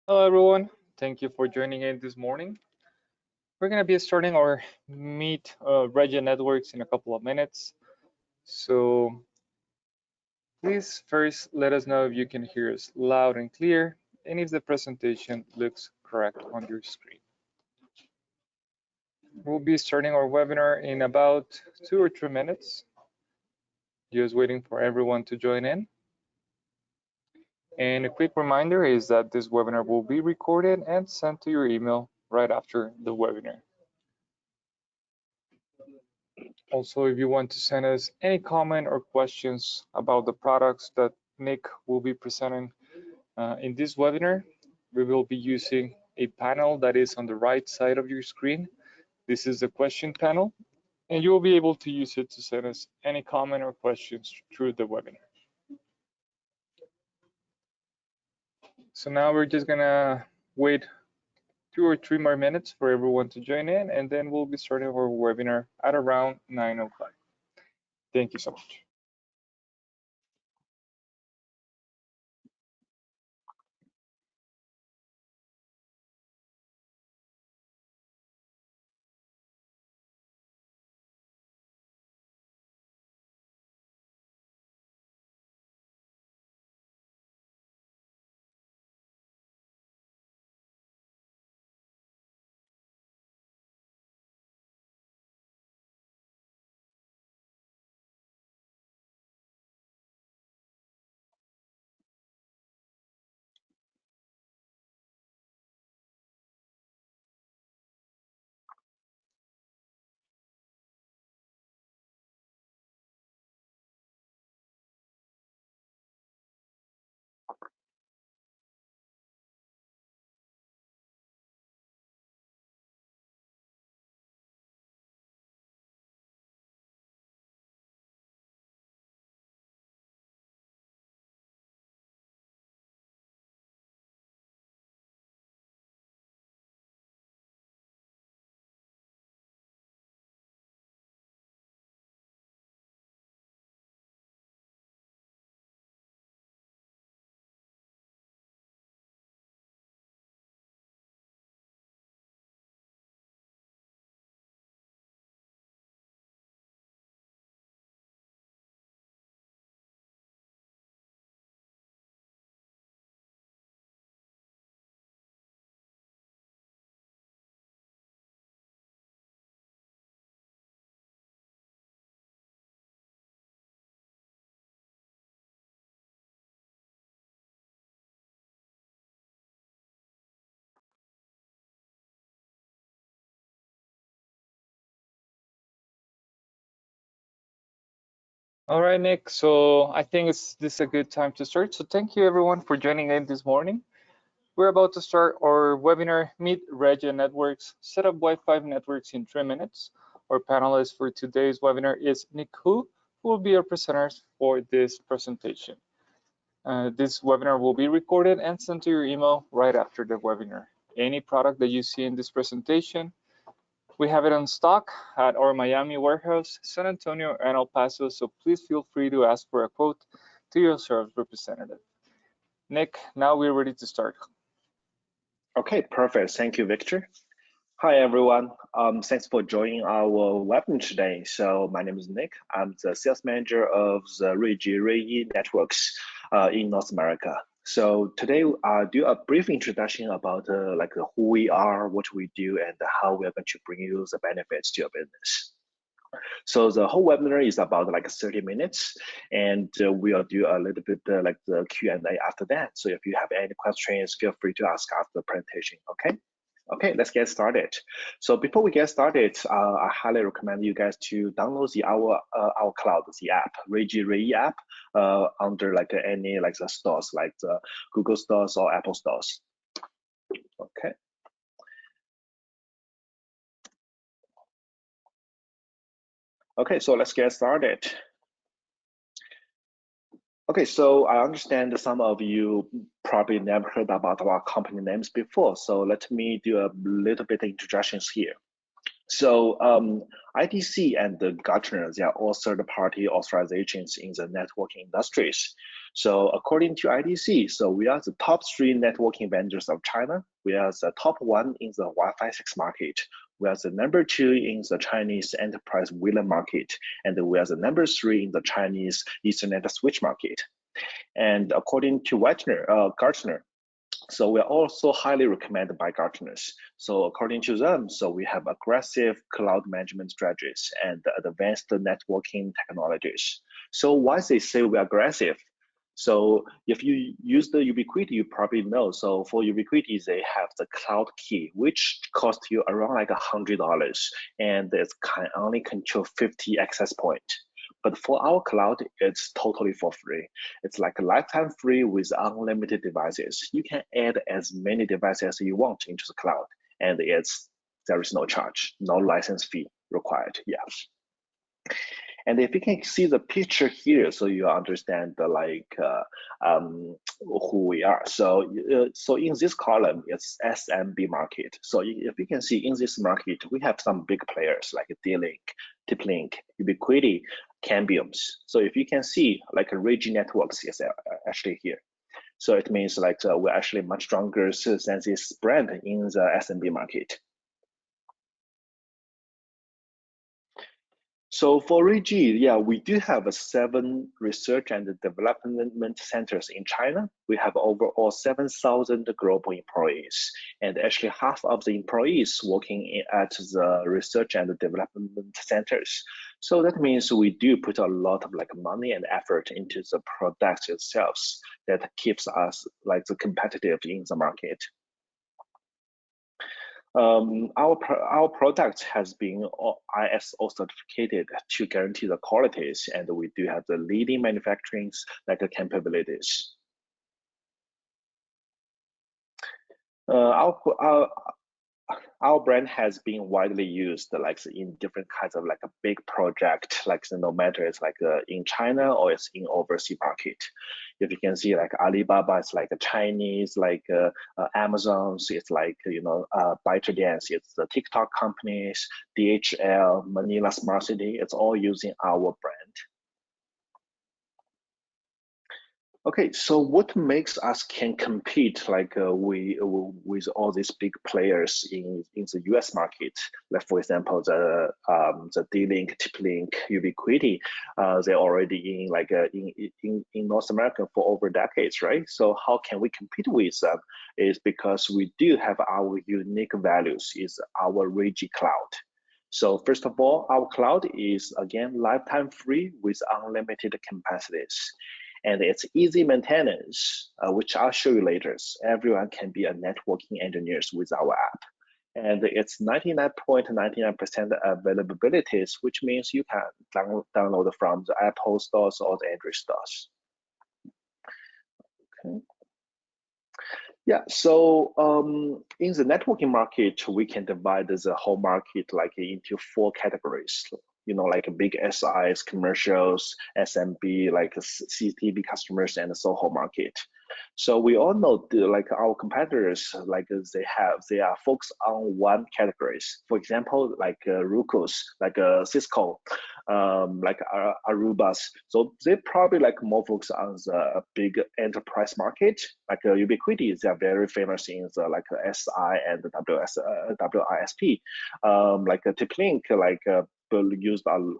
Hello, everyone. Thank you for joining in this morning. We're going to be starting our Meet Reyee networks in a couple of minutes. So please first let us know if you can hear us loud and clear and if the presentation looks correct on your screen. We'll be starting our webinar in about 2 or 3 minutes. Just waiting for everyone to join in. And a quick reminder is that this webinar will be recorded and sent to your email right after the webinar. Also, if you want to send us any comment or questions about the products that Nick will be presenting in this webinar, we will be using a panel that is on the right side of your screen. This is the question panel, and you will be able to use it to send us any comment or questions through the webinar. So now we're just gonna wait 2 or 3 more minutes for everyone to join in, and then we'll be starting our webinar at around 9:05. Thank you so much. All right, Nick. So I think this is a good time to start. So thank you everyone for joining in this morning. We're about to start our webinar, Meet Reyee Networks, Set up Wi-Fi networks in 3 minutes. Our panelist for today's webinar is Nick who will be our presenters for this presentation. This webinar will be recorded and sent to your email right after the webinar. Any product that you see in this presentation, we have it on stock at our Miami warehouse, San Antonio, and El Paso, so please feel free to ask for a quote to your sales representative. Nick, now we're ready to start. Okay, perfect. Thank you, Victor. Hi, everyone. Thanks for joining our webinar today. So my name is Nick. I'm the sales manager of the Reyee Networks in North America. So today I'll do a brief introduction about who we are, what we do, and how we're going to bring you the benefits to your business. So the whole webinar is about like 30 minutes, and we'll do a little bit like the Q&A after that. So if you have any questions, feel free to ask after the presentation, okay? Okay, let's get started. So before we get started, I highly recommend you guys to download our cloud, the app, Reyee app, under like any like the stores, like the Google stores or Apple stores. Okay. Okay, so let's get started. Okay, so I understand some of you probably never heard about our company names before, so let me do a little bit of introductions here. So IDC and the Gartner, they are all third-party authorizations in the networking industries. So according to IDC, so we are the top three networking vendors of China. We are the top one in the Wi-Fi 6 market. We are the number two in the Chinese enterprise VLAN market, and we are the number three in the Chinese Ethernet switch market. And according to Gartner, so we are also highly recommended by Gartners. So according to them, so we have aggressive cloud management strategies and advanced networking technologies. So why they say we're aggressive? So if you use the Ubiquiti, you probably know. So for Ubiquiti, they have the cloud key, which costs you around like $100, and it can only control 50 access points. But for our cloud, it's totally for free. It's like a lifetime free with unlimited devices. You can add as many devices as you want into the cloud, and there is no charge, no license fee required. Yes. And if you can see the picture here, so you understand the who we are. So in this column, it's SMB market. So if you can see in this market, we have some big players like D-Link, TP-Link, Ubiquiti, Cambiums. So if you can see, like Reyee Networks is actually here. So it means like we're actually much stronger than this brand in the SMB market. So for Reyee, yeah, we do have 7 research and development centers in China. We have overall 7,000 global employees, and actually half of the employees working at the research and development centers. So that means we do put a lot of like money and effort into the product itself that keeps us like the competitive in the market. Our product has been ISO certificated to guarantee the qualities, and we do have the leading manufacturing like capabilities. Our brand has been widely used like in different kinds of like a big project, like no matter it's like in China or it's in overseas market. If you can see like Alibaba, it's like a Chinese, like Amazon's, it's like ByteDance, it's the TikTok companies, DHL, Manila Smart City, it's all using our brand. Okay, so what makes us can compete like we with all these big players in the U.S. market? Like for example, the D-Link, TP-Link, Ubiquiti, they're already in like in North America for over decades, right? So how can we compete with them? Is because we do have our unique values. Is our Reyee cloud. So first of all, our cloud is again lifetime free with unlimited capacities. And it's easy maintenance, which I'll show you later. Everyone can be a networking engineers with our app. And it's 99.99% availabilities, which means you can download from the Apple stores or the Android stores. Okay. Yeah, so in the networking market, we can divide the whole market like into 4 categories. Like big SIs, commercials, SMB, like CTV customers, and the SOHO market. So we all know like our competitors, like they are focused on one categories. For example, like Rucos, like Cisco, like Arubas. So they probably like more focused on the big enterprise market. Like Ubiquiti, they are very famous in the like SI and the WISP. Like TP-Link, like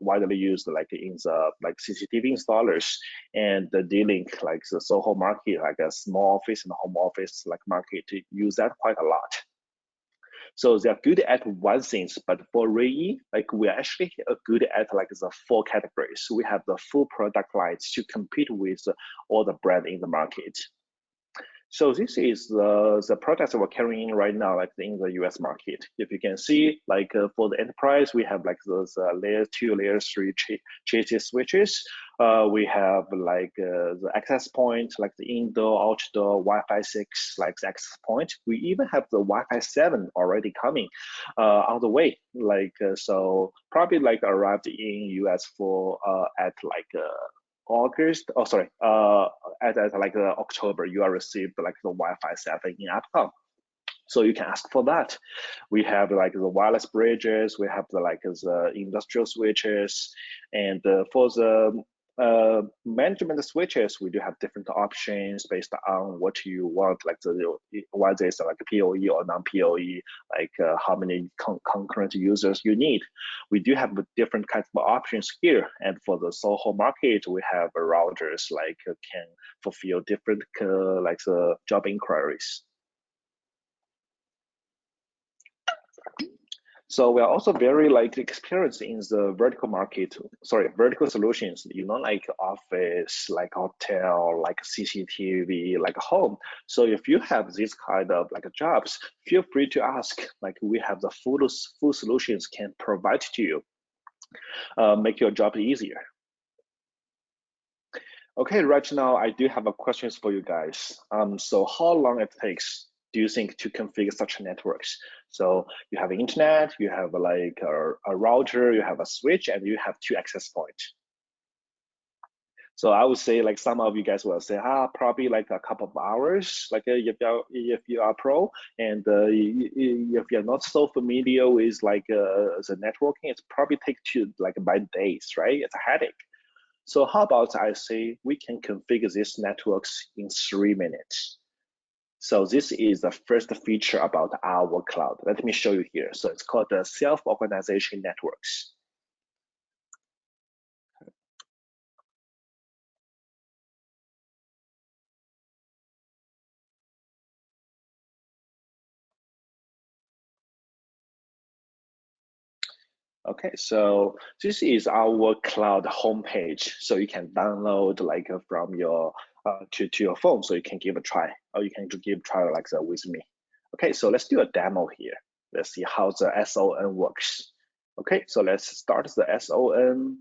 widely used like in the like CCTV installers, and the D-Link like the SOHO market, like a small office and home office like market, use that quite a lot. So they are good at one thing, but for Reyee, like we're actually good at like the 4 categories. We have the full product lines to compete with all the brand in the market. So this is the products that we're carrying right now, like in the US market. If you can see, like for the enterprise, we have like those layer 2, layer 3 chassis switches. We have like the access point, like the indoor, outdoor, Wi-Fi 6, like the access point. We even have the Wi-Fi 7 already coming on the way. Like so, probably like arrived in US for at like August, oh sorry, at like October, you are received like the Wi-Fi 7 in Upcom. So you can ask for that. We have like the wireless bridges, we have the industrial switches, and for the management switches, we do have different options based on what you want, like whether it's like a PoE or non-PoE, like how many concurrent users you need. We do have different kinds of options here, and for the Soho market, we have routers like can fulfill different like the job inquiries. So we are also very like experienced in the vertical market, sorry, vertical solutions, like office, like hotel, like CCTV, like home. So if you have this kind of like jobs, feel free to ask. Like we have the full solutions can provide to you, make your job easier. Okay, right now I do have a questions for you guys. So how long it takes do you think to configure such networks? So you have internet, you have like a router, you have a switch, and you have 2 access points. So I would say like some of you guys will say, probably like a couple of hours, like if you are pro, and if you're not so familiar with like the networking, it's probably take to like by days, right? It's a headache. So how about I say we can configure these networks in 3 minutes. So this is the first feature about our cloud. Let me show you here. So it's called the self-organization networks. Okay, so this is our cloud homepage. So you can download like from your to your phone, so you can give a try, or you can give a try like that with me. Okay, so let's do a demo here. Let's see how the SON works. Okay, so let's start the SON,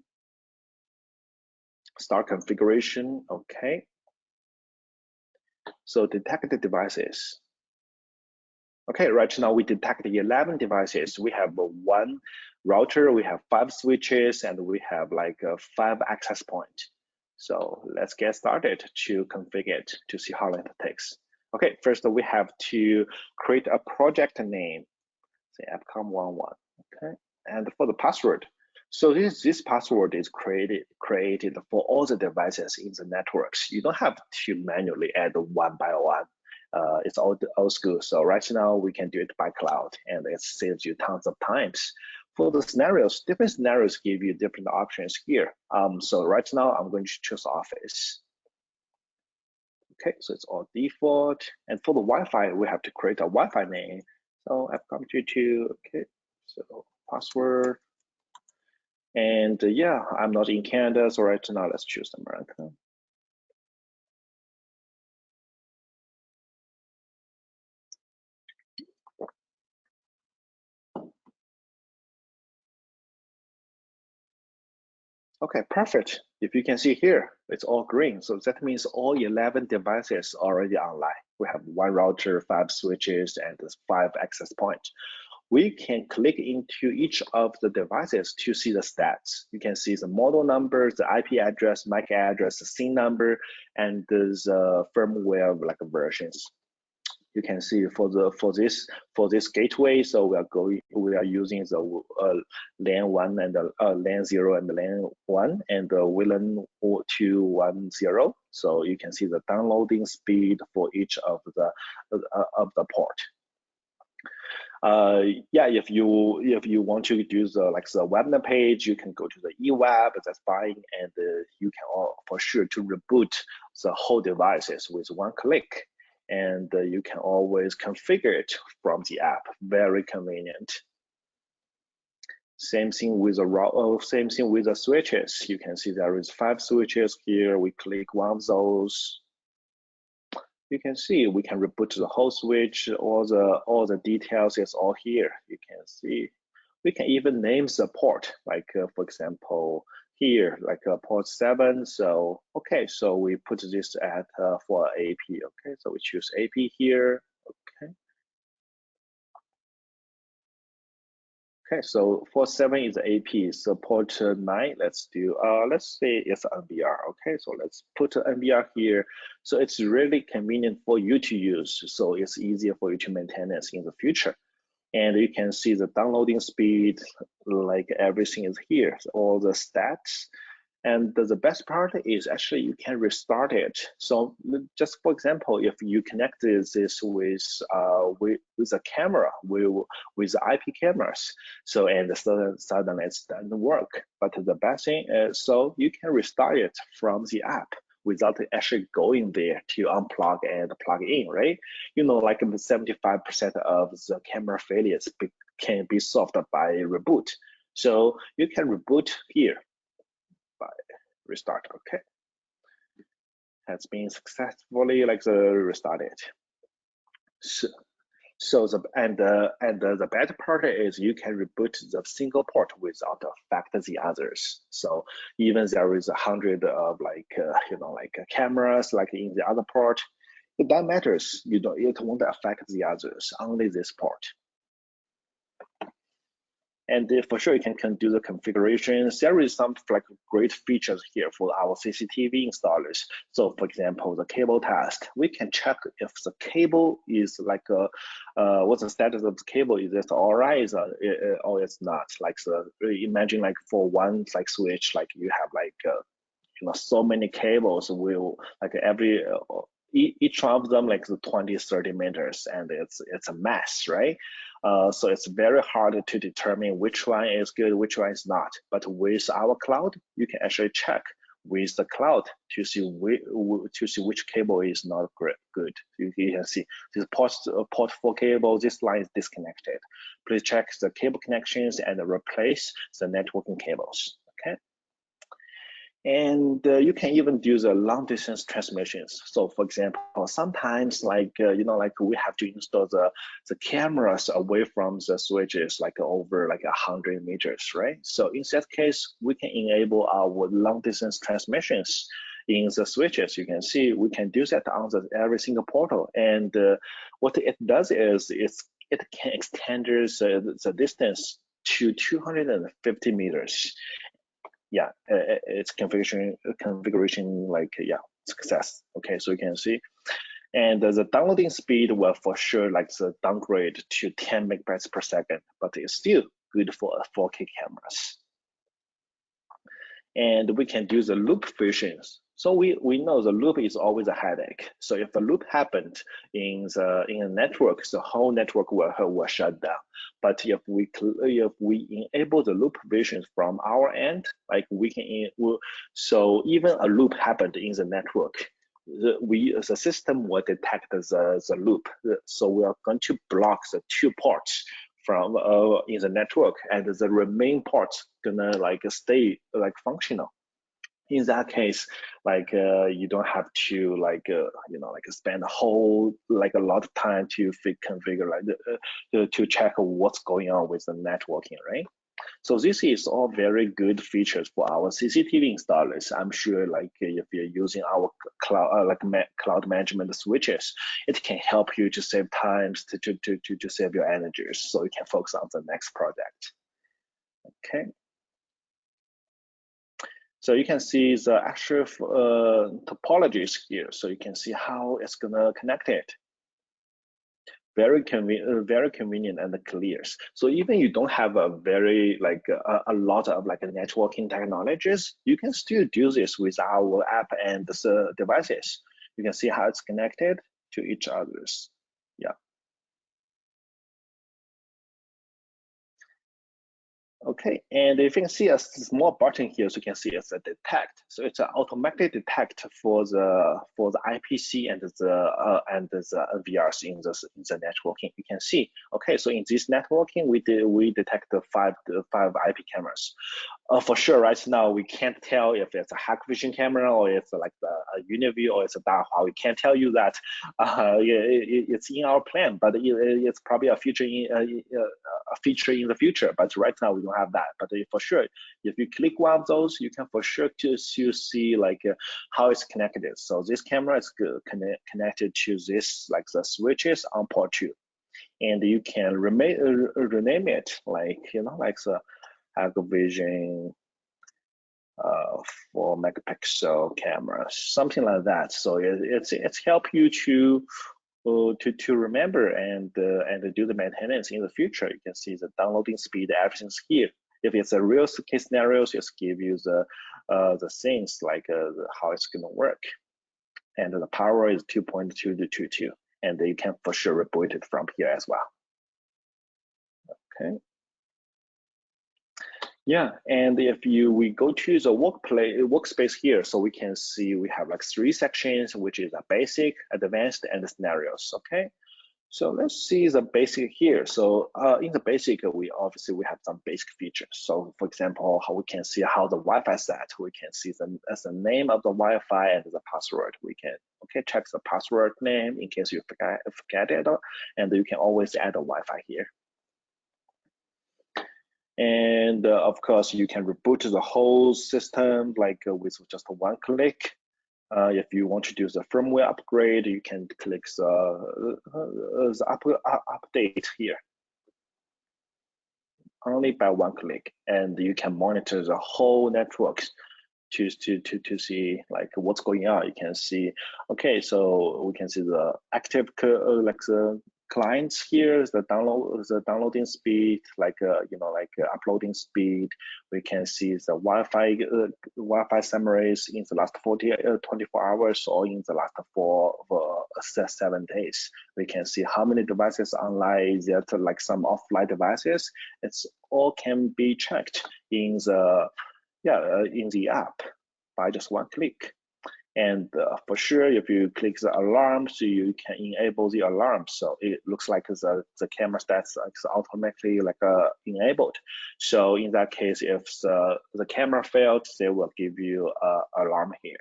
start configuration. Okay, so detect the devices. Okay, right now we detect 11 devices. We have 1 router, we have 5 switches, and we have like 5 access points. So let's get started to configure it to see how long it takes. Okay, first we have to create a project name, say AppCom11. Okay, and for the password, so this password is created for all the devices in the networks. You don't have to manually add one by one. It's old school. So right now we can do it by cloud, and it saves you tons of times. For the scenarios, different scenarios give you different options here. So right now I'm going to choose Office. Okay, so it's all default. And for the Wi-Fi, we have to create a Wi-Fi name. So FCOM22, okay, so password. And yeah, I'm not in Canada, so right now let's choose America. Okay, perfect. If you can see here, it's all green. So that means all 11 devices already online. We have 1 router, 5 switches, and 5 access points. We can click into each of the devices to see the stats. You can see the model numbers, the IP address, MAC address, the SIN number, and the firmware like versions. You can see for this gateway, so we are using the LAN 1 and the LAN 0 and the LAN 1 and the WLAN 210. So you can see the downloading speed for each of the port. Yeah, if you want to do the web page, you can go to the eWeb, that's fine, and you can for sure to reboot the whole devices with 1 click, and you can always configure it from the app. Very convenient. Same thing with the switches. You can see there is 5 switches here. We click one of those. You can see we can reboot the whole switch. All the details is all here. You can see we can even name the port, like for example here, like port 7. So okay, so we put this at for AP. Okay, so we choose AP here. Okay. Okay, so port 7 is AP, so port 9, let's do, let's say it's NVR. Okay, so let's put NVR here. So it's really convenient for you to use, so it's easier for you to maintain this in the future. And you can see the downloading speed, like everything is here, so all the stats. And the best part is actually you can restart it. So just for example, if you connect this with a camera, with IP cameras, so and suddenly it doesn't work. But the best thing is, so you can restart it from the app without actually going there to unplug and plug in, right? You know, like 75% of the camera failures can be solved by reboot. So you can reboot here by restart. Okay, has been successfully restarted. So, the better part is you can reboot the single port without affect the others. So even there is 100 of cameras like in the other port, if that matters, it won't affect the others, only this port. And for sure, you can do the configurations. There is some great features here for our CCTV installers. So for example, the cable test, we can check if the cable is what's the status of the cable? Is it all right or it's not? Imagine for one switch, you have so many cables will every each one of them the 20-30 meters, and it's a mess, right? So it's very hard to determine which one is good, which one is not. But with our cloud, you can actually check with the cloud to see which cable is not good. You can see this port 4 cable, this line is disconnected. Please check the cable connections and replace the networking cables. Okay. And you can even do the long distance transmissions. So for example, sometimes we have to install the cameras away from the switches over 100 meters, right? So in that case, we can enable our long distance transmissions in the switches. You can see we can do that on every single portal. And what it does is it can extend the distance to 250 meters. Yeah, it's configuration success. Okay, so you can see, and the downloading speed will for sure the downgrade to 10 megabytes per second, but it's still good for 4K cameras. And we can do the loop fusions. So we know the loop is always a headache. So if a loop happened in a network, the whole network will shut down. But if we enable the loop fusions from our end, so even a loop happened in the network, the system will detect the loop. So we are going to block the 2 ports from in the network, and the remaining parts gonna stay functional. In that case, you don't have to spend a whole a lot of time to configure to check what's going on with the networking, right? So this is all very good features for our CCTV installers. I'm sure if you're using our cloud cloud management switches, it can help you to save times to save your energies, so you can focus on the next project. Okay. So you can see the actual topologies here. So you can see how it's gonna connect it. Very convenient and clear. So even you don't have a very a lot of networking technologies, you can still do this with our app and the devices. You can see how it's connected to each other's. Yeah. Okay, and if you can see a small button here, so you can see it's a detect. So it's an automatic detect for the IPC and the NVRs in the networking. You can see. Okay, so in this networking, we detect the five IP cameras. For sure, right now we can't tell if it's a Hikvision camera or it's a UniView or it's a Dahua. We can't tell you that. It's in our plan, but it's probably a feature in the future. But right now we don't have that. But for sure, if you click one of those, you can for sure to see how it's connected. So this camera is connected to this the switches on port 2. and you can rename it, like like the Vision 4 megapixel camera, something like that. So it's help you to remember and do the maintenance in the future. You can see the downloading speed, everything's here. If it's a real case scenario, just give you the things like how it's gonna work. And the power is 2.2 to 2.2, and you can for sure reboot it from here as well. Okay. Yeah, and if we go to the workspace here, so we can see we have like 3 sections, which is a basic, advanced, and the scenarios. Okay, so let's see the basic here. So in the basic, we obviously have some basic features. So for example, how we can see how the Wi-Fi set. We can see the name of the Wi-Fi and the password. We can check the password name in case you forget it, and you can always add a Wi-Fi here. And of course, you can reboot the whole system like with just one click. If you want to do the firmware upgrade, you can click the update here. Only by one click, and you can monitor the whole networks to see like what's going on. You can see, okay, so we can see the active like the clients here, the downloading speed, like uploading speed. We can see the Wi-Fi summaries in the last 24 hours or in the last 7 days. We can see how many devices online, there like some offline devices. It's all can be checked in the in the app by just one click. And for sure, if you click the alarm, so you can enable the alarm. So it looks like the camera stats automatically enabled. So in that case, if the camera failed, they will give you an alarm here.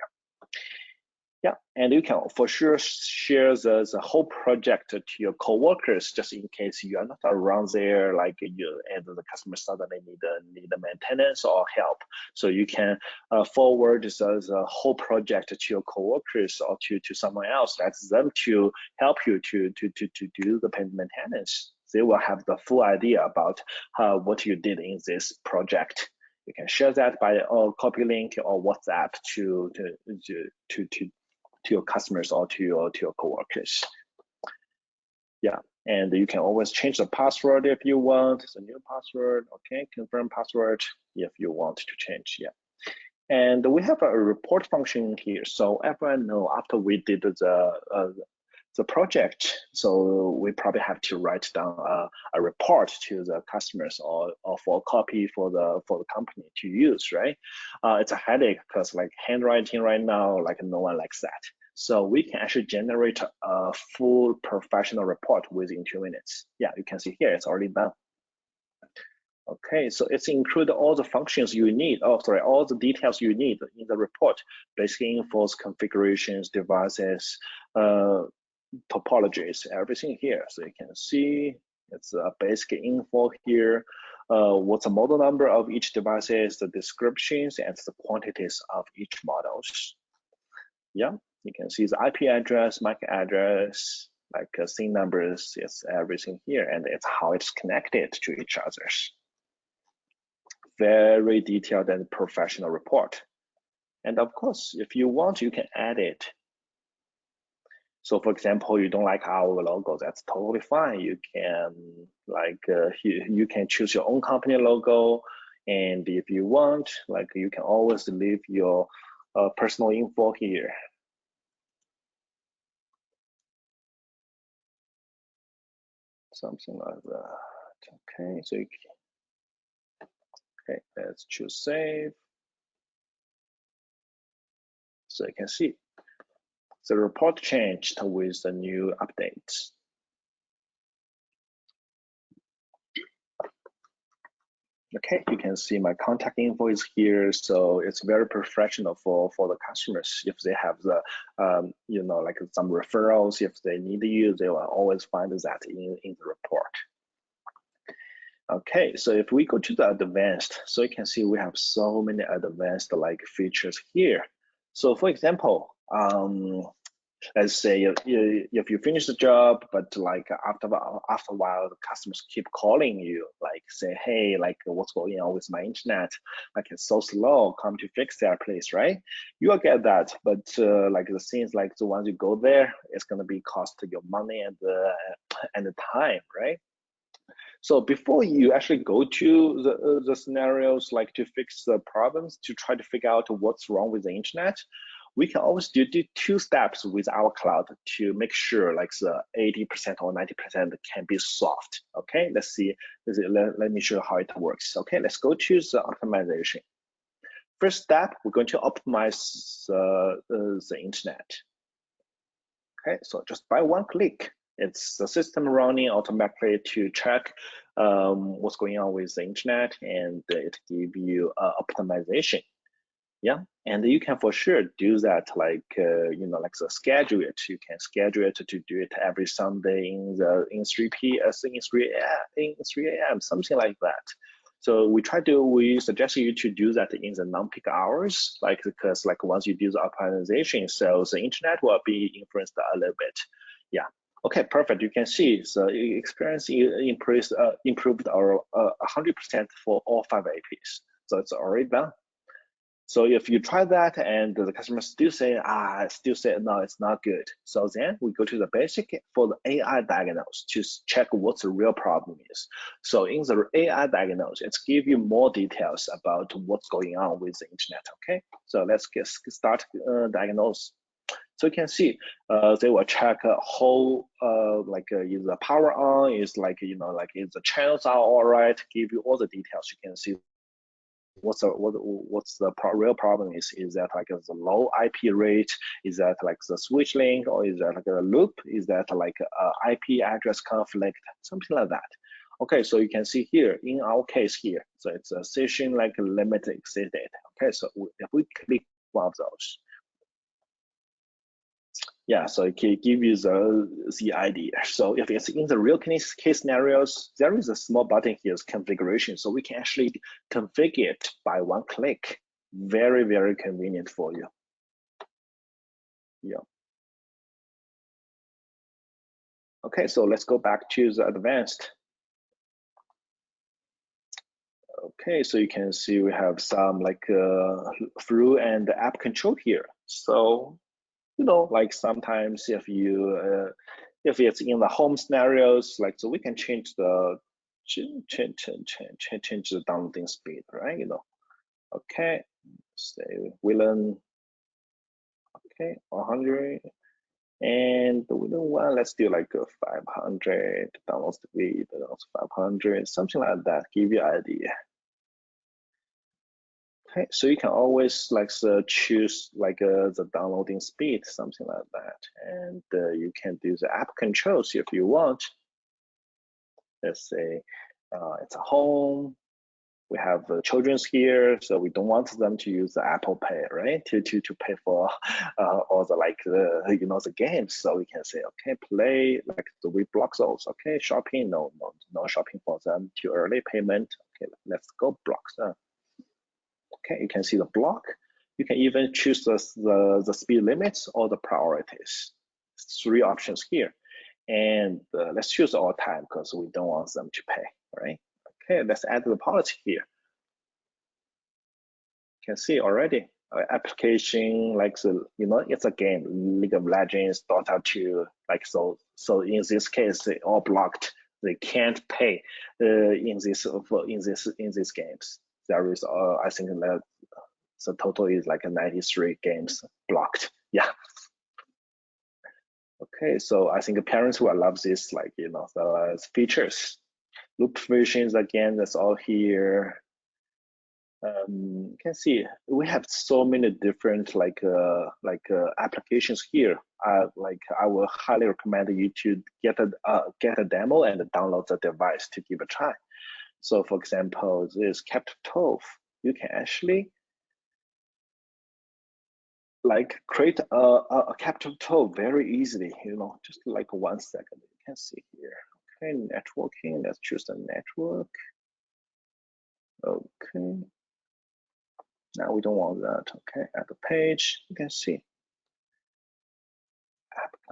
Yeah, and you can for sure share the whole project to your coworkers, just in case you are not around there, like you and the customer suddenly need a maintenance or help. So you can forward the whole project to your coworkers or to someone else. That's them to help you to do the maintenance. They will have the full idea about what you did in this project. You can share that by copy link or WhatsApp to your customers or to your coworkers. Yeah, and you can always change the password if you want. It's a new password. Okay, confirm password if you want to change. Yeah, and we have a report function here. So everyone know after we did the project, so we probably have to write down a report to the customers or for a copy for the company to use, right? It's a headache because like handwriting right now, like no one likes that. So we can actually generate a full professional report within 2 minutes. Yeah, you can see here, it's already done. Okay, so it's include all the functions you need. Oh, sorry, all the details you need in the report. Basic infos, configurations, devices, topologies, everything here. So you can see it's a basic info here. What's the model number of each devices, the descriptions, and the quantities of each models. Yeah, you can see the IP address, MAC address, like SIM numbers, it's everything here, and it's how it's connected to each other. Very detailed and professional report. And of course, if you want, you can add it. So for example, you don't like our logo, that's totally fine. You can you can choose your own company logo. And if you want, like you can always leave your personal info here. Something like that. Okay, so you can, okay, let's choose save. So you can see the report changed with the new updates. Okay, you can see my contact info is here, so it's very professional for the customers. If they have the, like some referrals, if they need you, they will always find that in the report. Okay, so if we go to the advanced, so you can see we have so many advanced like features here. So for example, Let's say if you finish the job, but like after a while, the customers keep calling you, like say, hey, like what's going on with my internet? Like it's so slow. Come to fix that, please, right? You will get that, but like the things like the ones you go there, it's gonna be cost your money and the time, right? So before you actually go to the scenarios like to fix the problems, to try to figure out what's wrong with the internet, we can always do two steps with our cloud to make sure like the 80% or 90% can be solved. Okay, let's see. Let me show you how it works. Okay, let's go to the optimization. First step, we're going to optimize the internet. Okay, so just by one click, it's the system running automatically to check what's going on with the internet, and it give you optimization. Yeah, and you can for sure do that, like like the schedule it. You can schedule it to do it every Sunday in 3 a.m. something like that. So we suggest you to do that in the non-peak hours, like because like once you do the optimization, so the internet will be influenced a little bit. Yeah. Okay, perfect. You can see the experience improved our 100% for all 5 APs. So it's already done. So if you try that and the customer still say no, it's not good. So then we go to the basic for the AI diagnose to check what the real problem is. So in the AI diagnose, it's give you more details about what's going on with the internet. Okay, so let's start diagnose. So you can see they will check a whole is the power on, is like like is the channels are all right, give you all the details. You can see what's the real problem is that like the low IP rate, is that like the switch link, or is that like a loop, is that like a IP address conflict, something like that. Okay, so you can see here in our case here, so it's a session like limit exceeded. Okay, so if we click one of those, yeah, so it can give you the idea. So if it's in the real case scenarios, there is a small button here, configuration. So we can actually configure it by one click. Very, very convenient for you. Yeah. Okay, so let's go back to the advanced. Okay, so you can see we have some like through and app control here. So like sometimes if you if it's in the home scenarios, like so we can change the change the downloading speed, right? Okay, say Willen, okay, 100, and the Willen one, let's do like a 500 download speed, 500, something like that. Give you an idea. Okay, so you can always like choose like the downloading speed, something like that, and you can do the app controls if you want. Let's say it's a home. We have children's here, so we don't want them to use the Apple Pay, right? To pay for all the like the games. So we can say, okay, play like we block those. Okay, shopping, no shopping for them. Too early payment. Okay, let's go block them. Okay, you can see the block. You can even choose the speed limits or the priorities. 3 options here. And let's choose all time because we don't want them to pay, right? Okay, let's add the policy here. You can see already application like it's a game, League of Legends, Dota 2, like so in this case they all blocked. They can't pay in these games. There is I think that the total is like 93 games blocked. Yeah. Okay, so I think parents will love this, like the features. Loop provisions again, that's all here. You can see we have so many different applications here. Like I will highly recommend you to get a demo and download the device to give a try. So for example, this Captive 12, you can actually like create a Captive 12 very easily, just like 1 second. You can see here. Okay, networking, let's choose the network. Okay. Now we don't want that. Okay, at the page, you can see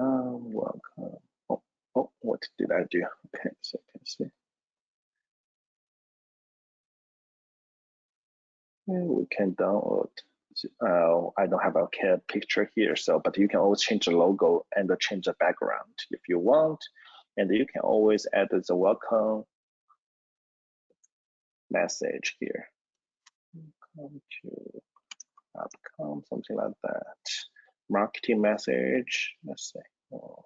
Welcome. Oh, what did I do? Okay, so you can see. We can download. I don't have a picture here, so but you can always change the logo and change the background if you want, and you can always add the welcome message here. Welcome to outcome, something like that. Marketing message. Let's say. Oh.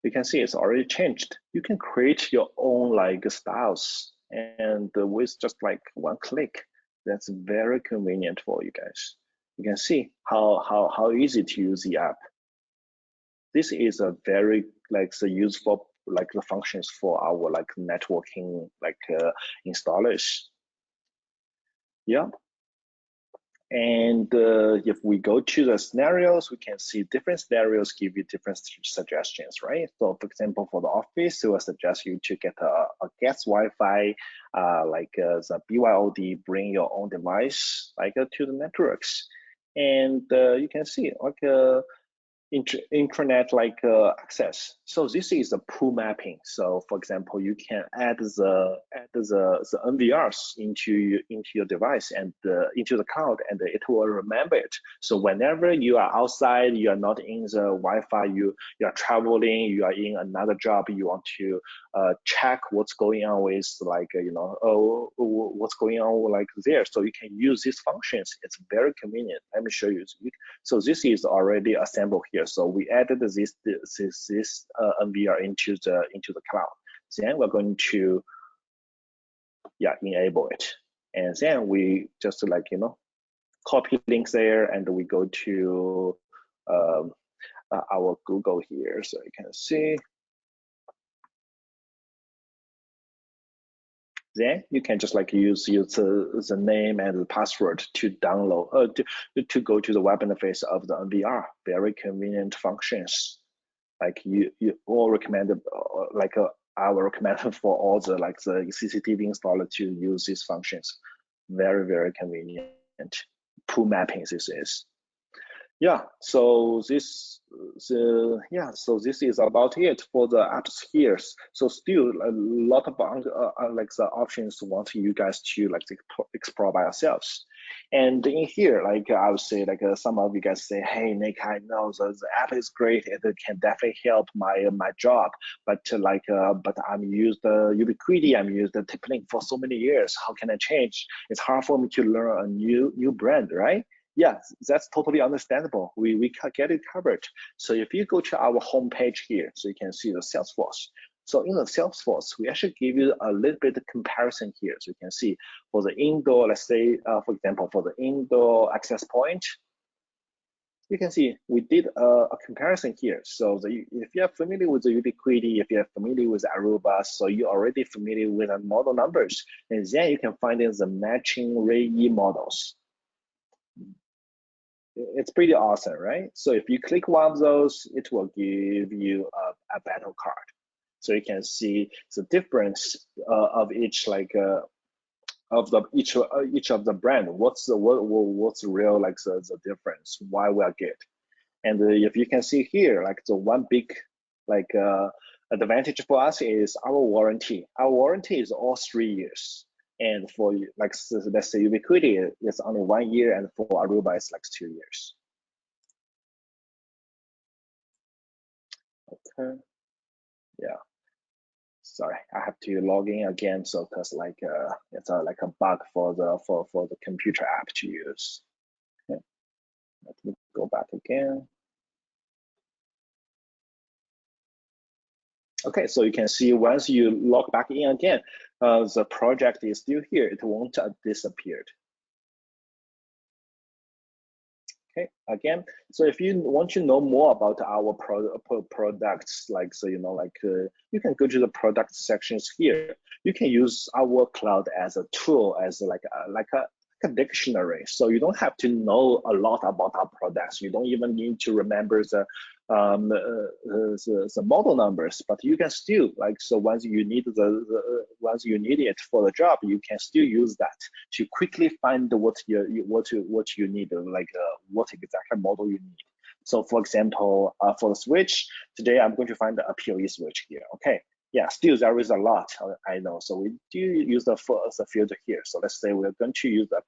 You can see it's already changed. You can create your own like styles and with just like one click. That's very convenient for you guys. You can see how easy to use the app. This is a very like the useful like the functions for our like networking like installers. Yeah. And if we go to the scenarios, we can see different scenarios give you different suggestions, right? So for example, for the office, it will suggest you to get a guest Wi-Fi, the BYOD, bring your own device like to the networks. And you can see like intranet like access. So this is a pool mapping. So for example, you can add the NVRs into your device and into the cloud, and it will remember it. So whenever you are outside, you are not in the Wi-Fi, you are traveling, you are in another job, you want to check what's going on with like what's going on like there. So you can use these functions. It's very convenient. Let me show you. So this is already assembled here. So we added this NVR into the cloud. Then we're going to enable it, and then we just like copy links there, and we go to our Google here, so you can see. Then you can just like use the name and the password to download to go to the web interface of the NVR. Very convenient functions. Like you all recommended I will recommend for all the like the CCTV installer to use these functions. Very convenient. Pool mapping this is. So this is about it for the apps here. So still a lot of like the options want you guys to like explore by yourselves. And in here, like I would say, like some of you guys say, hey Nick, I know the app is great, it can definitely help my job, but but I'm used Ubiquiti, I'm used TipLink for so many years. How can I change? It's hard for me to learn a new brand, right? Yeah, that's totally understandable. We can get it covered. So if you go to our homepage here, so you can see the Salesforce. So in the Salesforce, we actually give you a little bit of comparison here. So you can see for the indoor, let's say, for example, for the indoor access point, you can see we did a comparison here. So if you are familiar with the Ubiquiti, if you are familiar with Aruba, so you're already familiar with the model numbers, and then you can find in the matching Reyee models. It's pretty awesome, right? So if you click one of those, it will give you a battle card. So you can see the difference of each each of the brand. What's the real like the difference? Why we are good? And if you can see here, like the one big like advantage for us is our warranty. Our warranty is all 3 years. And for like let's say Ubiquiti, it's only 1 year, and for Aruba, it's like 2 years. Okay. Yeah. Sorry, I have to log in again, so because like it's like a bug for the computer app to use. Okay. Let me go back again. Okay, so you can see once you log back in again, the project is still here. It won't disappeared. Okay, again, so if you want to know more about our products, like so you can go to the product sections here. You can use our cloud as a tool, as like a dictionary. So you don't have to know a lot about our products. You don't even need to remember the model numbers, but you can still like so once you need once you need it for the job, you can still use that to quickly find what you need, like what exact model you need. So for example, for the switch, today I'm going to find a PoE switch here. Okay, yeah, still there is a lot, I know. So we do use the filter here. So let's say we're going to use a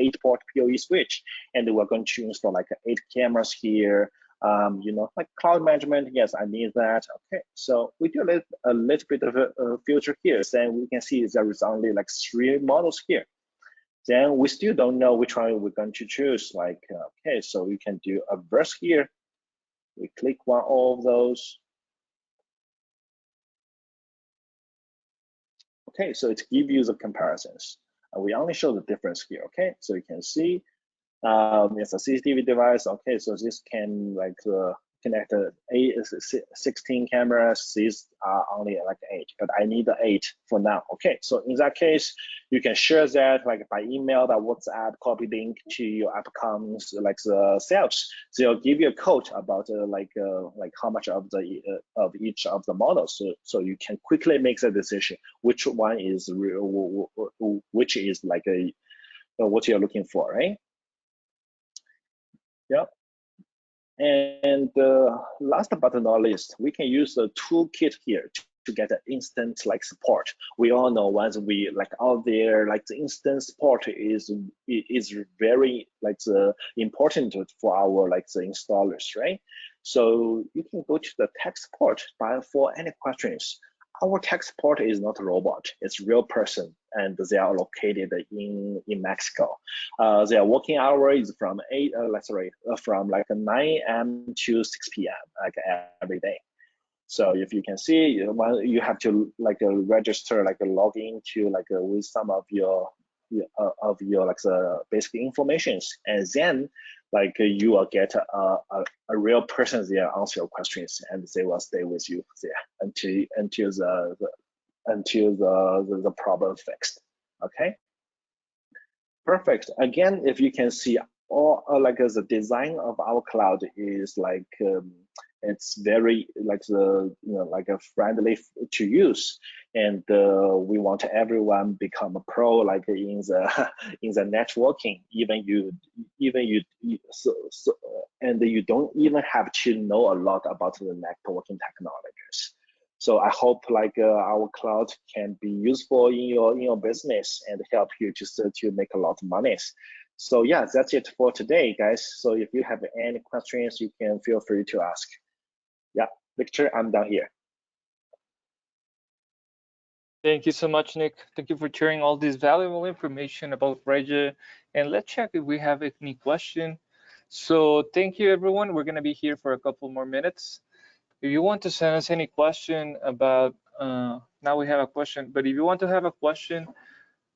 8-port PoE switch, and we're going to install like 8 cameras here. Like cloud management, yes, I need that. Okay, so we do a little bit of a filter here. Then we can see there is only like 3 models here. Then we still don't know which one we're going to choose. Like, okay, so we can do a verse here. We click one of those. Okay, so it gives you the comparisons. And we only show the difference here. Okay, so you can see it's a CCTV device. Okay, so this can like connect 16 cameras. These are only like 8, but I need the 8 for now. Okay, so in that case, you can share that like by email, that WhatsApp, copy link to your app accounts, like the sales. They'll give you a code about like how much of the of each of the models, so you can quickly make the decision which one is real, which is like a what you're looking for, right? Yeah. And last but not least, we can use the toolkit here to get an instant like support. We all know once we like out there, like the instant support is very like the important for our like the installers, right? So you can go to the tech support for any questions. Our tech support is not a robot; it's a real person, and they are located in Mexico. Their working hour is from from like 9 a.m. to 6 p.m. like every day. So if you can see, you have to like register, like log into like with some of your like the basic informations, and then like you will get a real person there answer your questions, and they will stay with you there until the problem fixed. Okay. Perfect. Again, if you can see, all like the design of our cloud is like it's very like the like a friendly to use, and we want everyone become a pro like in the in the networking. And you don't even have to know a lot about the networking technologies. So I hope like our cloud can be useful in your business and help you to make a lot of money. So yeah, that's it for today, guys. So if you have any questions, you can feel free to ask. Yeah, Victor, I'm done here. Thank you so much, Nick. Thank you for sharing all this valuable information about Reyee. And let's check if we have any question. So thank you, everyone. We're going to be here for a couple more minutes. If you want to send us any question about, now we have a question, but if you want to have a question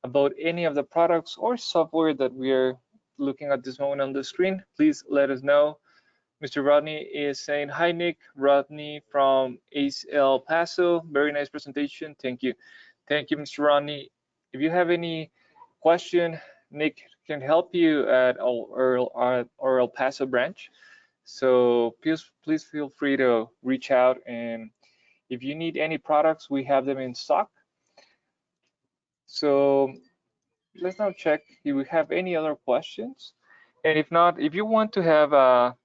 about any of the products or software that we are looking at this moment on the screen, please let us know. Mr. Rodney is saying, hi, Nick. Rodney from Ace El Paso. Very nice presentation. Thank you. Thank you, Mr. Rodney. If you have any question, Nick can help you at our El Paso branch. So please feel free to reach out. And if you need any products, we have them in stock. So let's now check if we have any other questions. And if not, if you want to have a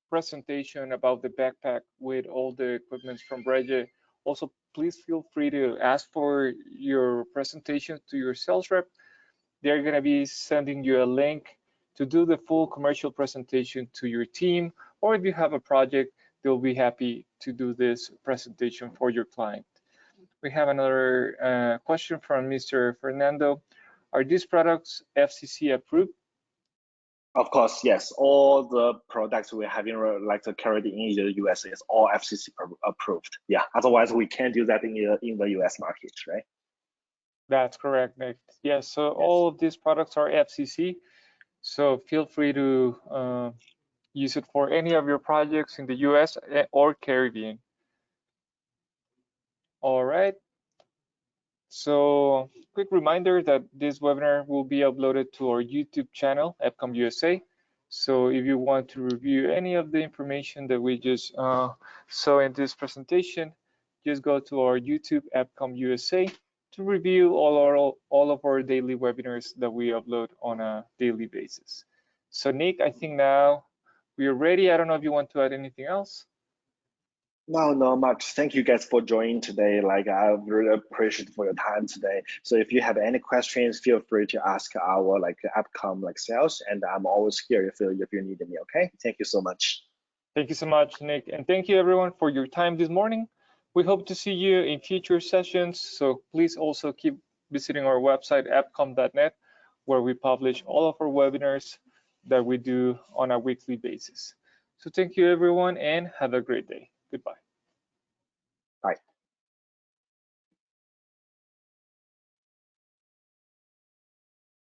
presentation about the backpack with all the equipment from Reyee, also please feel free to ask for your presentation to your sales rep. They're going to be sending you a link to do the full commercial presentation to your team, or if you have a project, they'll be happy to do this presentation for your client. We have another question from Mr. Fernando. Are these products FCC approved? Of course, yes. All the products we're having like the currently in the US is all FCC approved. Yeah, otherwise we can't do that in the US market, right? That's correct, Nick. Yes, so Yes. all of these products are FCC, so feel free to use it for any of your projects in the US or Caribbean. All right. So quick reminder that this webinar will be uploaded to our YouTube channel, EPCOM USA. So if you want to review any of the information that we just saw in this presentation, just go to our YouTube AppCom USA to review all of our daily webinars that we upload on a daily basis. So Nick, I think now we are ready. I don't know if you want to add anything else. No, not much. Thank you guys for joining today. Like I really appreciate for your time today. So if you have any questions, feel free to ask our like Appcom like sales, and I'm always here if you need me. Okay. Thank you so much. Thank you so much, Nick. And thank you everyone for your time this morning. We hope to see you in future sessions. So please also keep visiting our website, appcom.net, where we publish all of our webinars that we do on a weekly basis. So thank you everyone and have a great day. Goodbye. Bye.